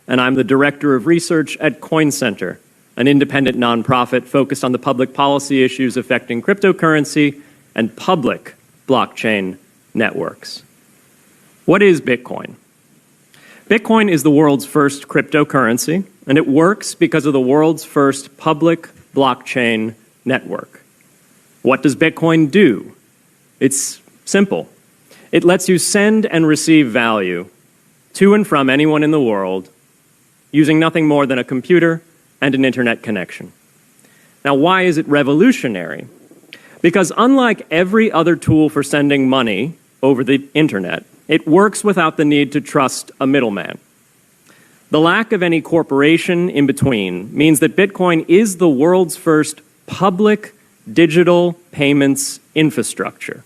and I'm the Director of Research at Coin Center, an independent nonprofit focused on the public policy issues affecting cryptocurrency and public blockchain networks. What is Bitcoin? Bitcoin is the world's first cryptocurrency, and it works because of the world's first public blockchain network. What does Bitcoin do? It's simple. It lets you send and receive value to and from anyone in the world using nothing more than a computer and an internet connection. Now, why is it revolutionary? Because unlike every other tool for sending money over the internet, it works without the need to trust a middleman. The lack of any corporation in between means that Bitcoin is the world's first public digital payments infrastructure.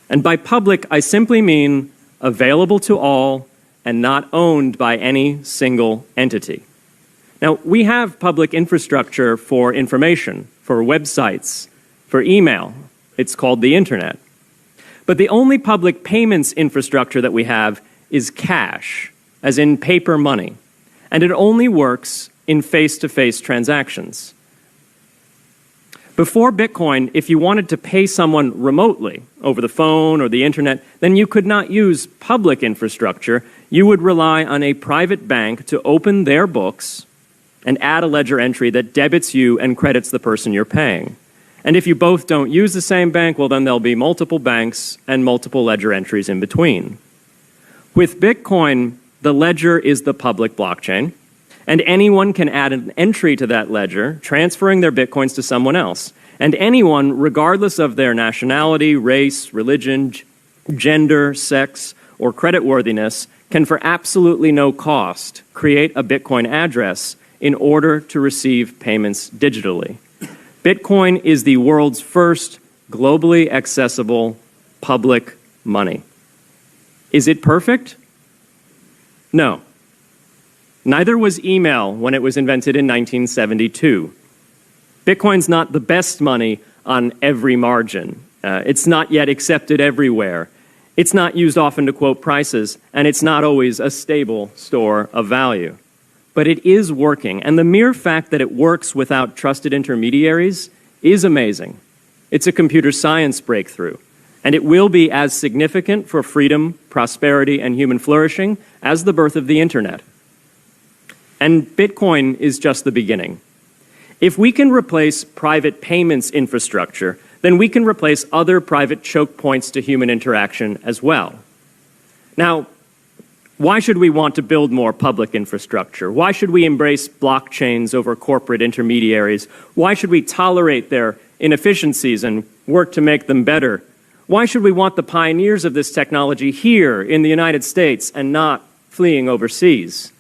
And by public, I simply mean available to all and not owned by any single entity. Now, we have public infrastructure for information, for websites, for email. It's called the internet. But the only public payments infrastructure that we have is cash, as in paper money. And it only works in face-to-face transactions. Before Bitcoin, if you wanted to pay someone remotely over the phone or the internet, then you could not use public infrastructure. You would rely on a private bank to open their books and add a ledger entry that debits you and credits the person you're paying. And if you both don't use the same bank, well, then there'll be multiple banks and multiple ledger entries in between. With Bitcoin, the ledger is the public blockchain, and anyone can add an entry to that ledger, transferring their Bitcoins to someone else. And anyone, regardless of their nationality, race, religion, gender, sex, or creditworthiness, can for absolutely no cost create a Bitcoin address in order to receive payments digitally. Bitcoin is the world's first globally accessible public money. Is it perfect? No. Neither was email when it was invented in 1972. Bitcoin's not the best money on every margin. It's not yet accepted everywhere. It's not used often to quote prices, and it's not always a stable store of value. But it is working, and the mere fact that it works without trusted intermediaries is amazing. It's a computer science breakthrough, and it will be as significant for freedom, prosperity, and human flourishing as the birth of the internet. And Bitcoin is just the beginning. If we can replace private payments infrastructure, then we can replace other private choke points to human interaction as well. Now, why should we want to build more public infrastructure? Why should we embrace blockchains over corporate intermediaries? Why should we tolerate their inefficiencies and work to make them better? Why should we want the pioneers of this technology here in the United States and not fleeing overseas?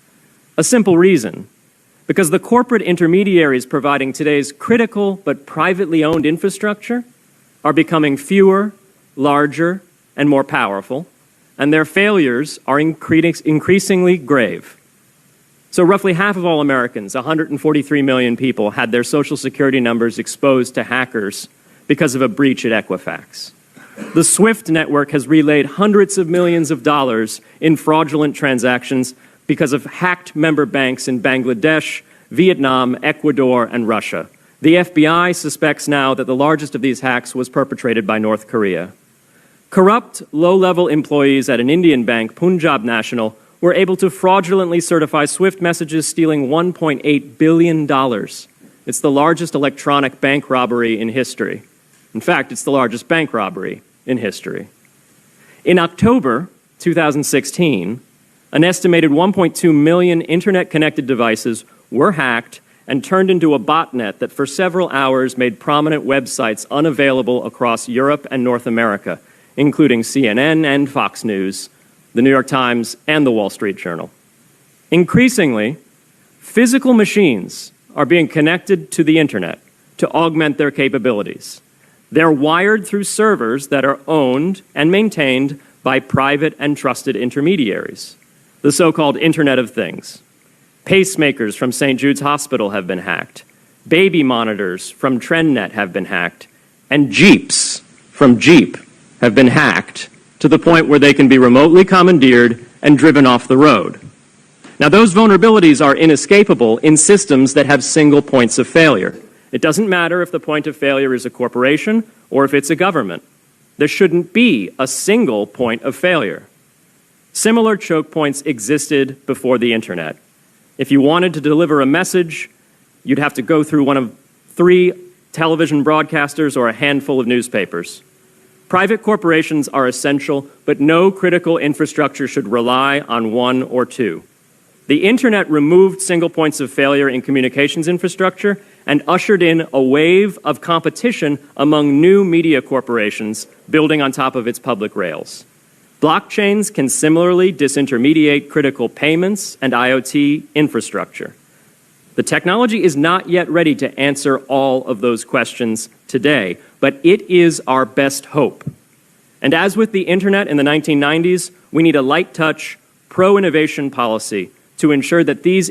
A simple reason. Because the corporate intermediaries providing today's critical but privately owned infrastructure are becoming fewer, larger, and more powerful, and their failures are increasingly grave. So roughly half of all Americans, 143 million people, had their Social Security numbers exposed to hackers because of a breach at Equifax. The SWIFT network has relayed hundreds of millions of dollars in fraudulent transactions because of hacked member banks in Bangladesh, Vietnam, Ecuador, and Russia. The FBI suspects now that the largest of these hacks was perpetrated by North Korea. Corrupt, low-level employees at an Indian bank, Punjab National, were able to fraudulently certify SWIFT messages, stealing $1.8 billion. It's the largest electronic bank robbery in history. In fact, it's the largest bank robbery in history. In October 2016, an estimated 1.2 million internet-connected devices were hacked and turned into a botnet that for several hours made prominent websites unavailable across Europe and North America, including CNN and Fox News, the New York Times, and the Wall Street Journal. Increasingly, physical machines are being connected to the internet to augment their capabilities. They're wired through servers that are owned and maintained by private and trusted intermediaries, the so-called Internet of Things. Pacemakers from St. Jude's Hospital have been hacked. Baby monitors from TrendNet have been hacked. And Jeeps from Jeep have been hacked to the point where they can be remotely commandeered and driven off the road. Now, those vulnerabilities are inescapable in systems that have single points of failure. It doesn't matter if the point of failure is a corporation or if it's a government. There shouldn't be a single point of failure. Similar choke points existed before the internet. If you wanted to deliver a message, you'd have to go through one of 3 television broadcasters or a handful of newspapers. Private corporations are essential, but no critical infrastructure should rely on 1 or 2. The internet removed single points of failure in communications infrastructure and ushered in a wave of competition among new media corporations building on top of its public rails. Blockchains can similarly disintermediate critical payments and IoT infrastructure. The technology is not yet ready to answer all of those questions today, but it is our best hope. And as with the internet in the 1990s, we need a light touch, pro-innovation policy to ensure that these